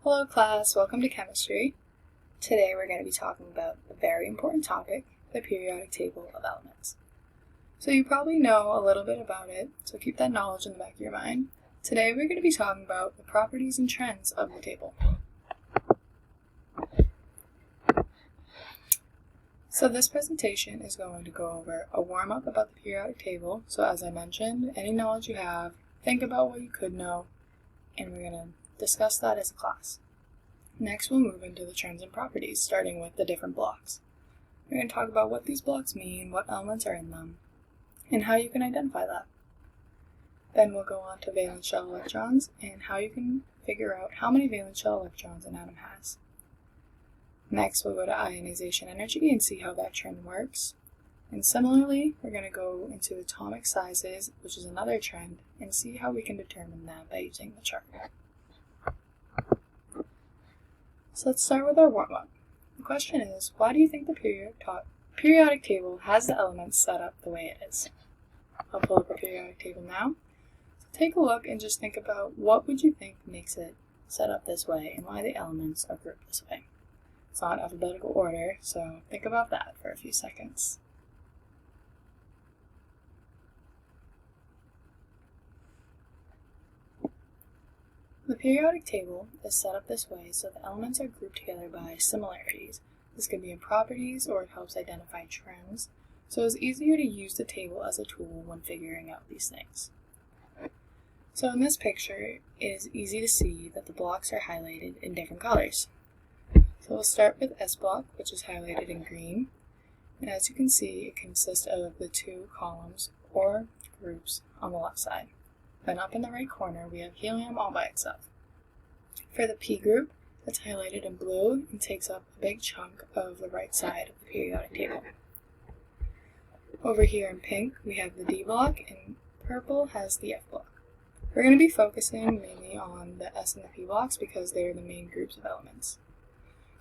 Hello class, welcome to chemistry. Today we're going to be talking about a very important topic, the periodic table of elements. So you probably know a little bit about it, so keep that knowledge in the back of your mind. Today we're going to be talking about the properties and trends of the table. So this presentation is going to go over a warm-up about the periodic table. So as I mentioned, any knowledge you have, think about what you could know, and we're going to discuss that as a class. Next we'll move into the trends and properties, starting with the different blocks. We're going to talk about what these blocks mean, what elements are in them, and how you can identify that. Then we'll go on to valence shell electrons and how you can figure out how many valence shell electrons an atom has. Next we'll go to ionization energy and see how that trend works. And similarly, we're going to go into atomic sizes, which is another trend, and see how we can determine that by using the chart. So let's start with our warm-up. The question is, why do you think the periodic table has the elements set up the way it is? I'll pull up a periodic table now. So take a look and just think about what would you think makes it set up this way and why the elements are grouped this way. It's not alphabetical order, so think about that for a few seconds. The periodic table is set up this way so the elements are grouped together by similarities. This could be in properties or it helps identify trends, so it's easier to use the table as a tool when figuring out these things. So in this picture, it is easy to see that the blocks are highlighted in different colors. So we'll start with S block, which is highlighted in green, and as you can see, it consists of the two columns or groups on the left side. Then up in the right corner, we have helium all by itself. For the P group, it's highlighted in blue and takes up a big chunk of the right side of the periodic table. Over here in pink, we have the D block, and purple has the F block. We're going to be focusing mainly on the S and the P blocks because they are the main groups of elements.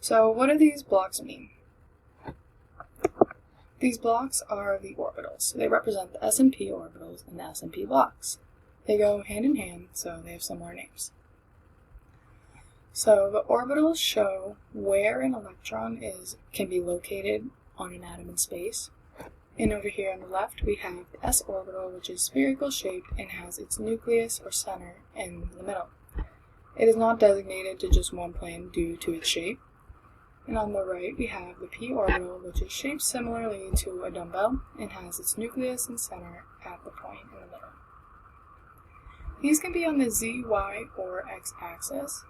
So what do these blocks mean? These blocks are the orbitals. So they represent the S and P orbitals and the S and P blocks. They go hand in hand, so they have similar names. So the orbitals show where an electron can be located on an atom in space. And over here on the left, we have the S orbital, which is spherical shaped and has its nucleus or center in the middle. It is not designated to just one plane due to its shape. And on the right, we have the P orbital, which is shaped similarly to a dumbbell and has its nucleus and center at the point in the middle. These can be on the Z, Y, or X axis,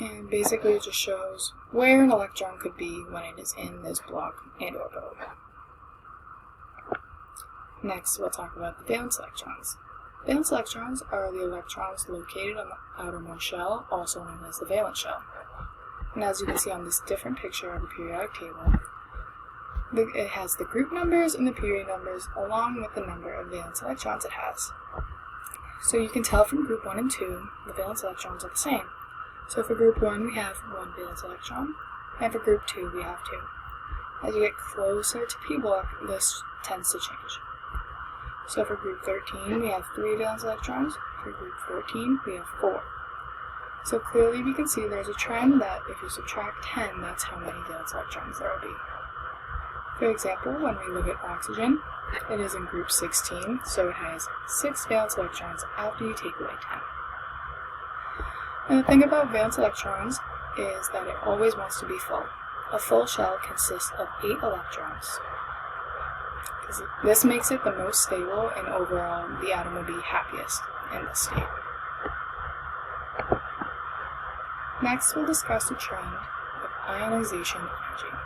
and basically it just shows where an electron could be when it is in this block and orbital. Next, we'll talk about the valence electrons. Valence electrons are the electrons located on the outermost shell, also known as the valence shell. And as you can see on this different picture of the periodic table, it has the group numbers and the period numbers along with the number of valence electrons it has. So you can tell from group 1 and 2, the valence electrons are the same. So for group 1, we have 1 valence electron, and for group 2, we have 2. As you get closer to P block, this tends to change. So for group 13, we have 3 valence electrons. For group 14, we have 4. So clearly we can see there's a trend that if you subtract 10, that's how many valence electrons there will be. For example, when we look at oxygen, it is in group 16, so it has 6 valence electrons after you take away 10. And the thing about valence electrons is that it always wants to be full. A full shell consists of 8 electrons. This makes it the most stable, and overall the atom will be happiest in this state. Next, we'll discuss the trend of ionization energy.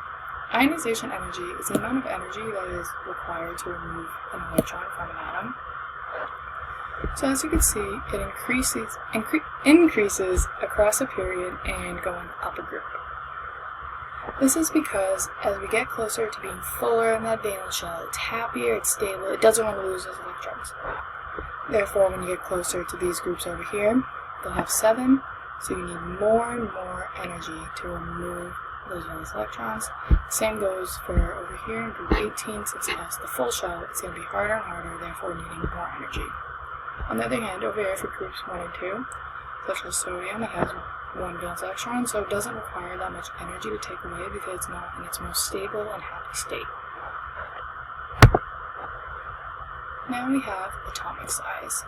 Ionization energy is the amount of energy that is required to remove an electron from an atom. So as you can see, it increases across a period and going up a group. This is because as we get closer to being fuller in that valence shell, it's happier, it's stable, it doesn't want to lose those electrons. Therefore, when you get closer to these groups over here, they'll have 7, so you need more and more energy to remove those valence electrons. Same goes for over here in group 18, since it has the full shell, it's going to be harder and harder, therefore needing more energy. On the other hand, over here for groups 1 and 2, such as sodium, it has one valence electron, so it doesn't require that much energy to take away because it's not in its most stable and happy state. Now we have atomic size.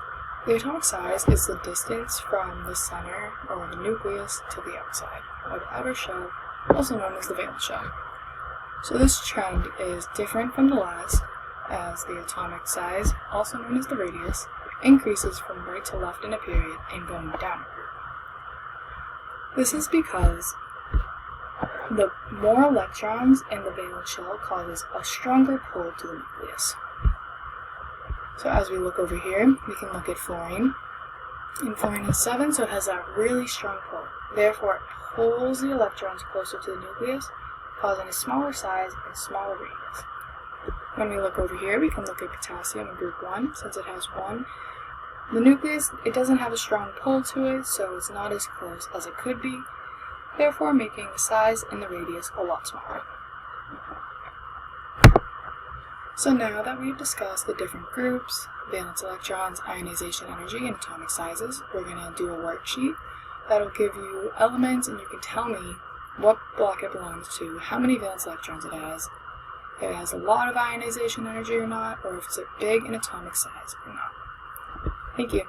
The atomic size is the distance from the center or the nucleus to the outside, or the outer shell, also known as the valence shell. So this trend is different from the last, as the atomic size, also known as the radius, increases from right to left in a period and going down. This is because the more electrons in the valence shell causes a stronger pull to the nucleus. So as we look over here, we can look at fluorine. And fluorine is 7, so it has that really strong pull. Therefore, it pulls the electrons closer to the nucleus, causing a smaller size and smaller radius. When we look over here, we can look at potassium in group 1, since it has 1. The nucleus, it doesn't have a strong pull to it, so it's not as close as it could be, therefore making the size and the radius a lot smaller. So now that we've discussed the different groups, valence electrons, ionization energy, and atomic sizes, we're going to do a worksheet that'll give you elements, and you can tell me what block it belongs to, how many valence electrons it has, if it has a lot of ionization energy or not, or if it's big in atomic size or not. Thank you.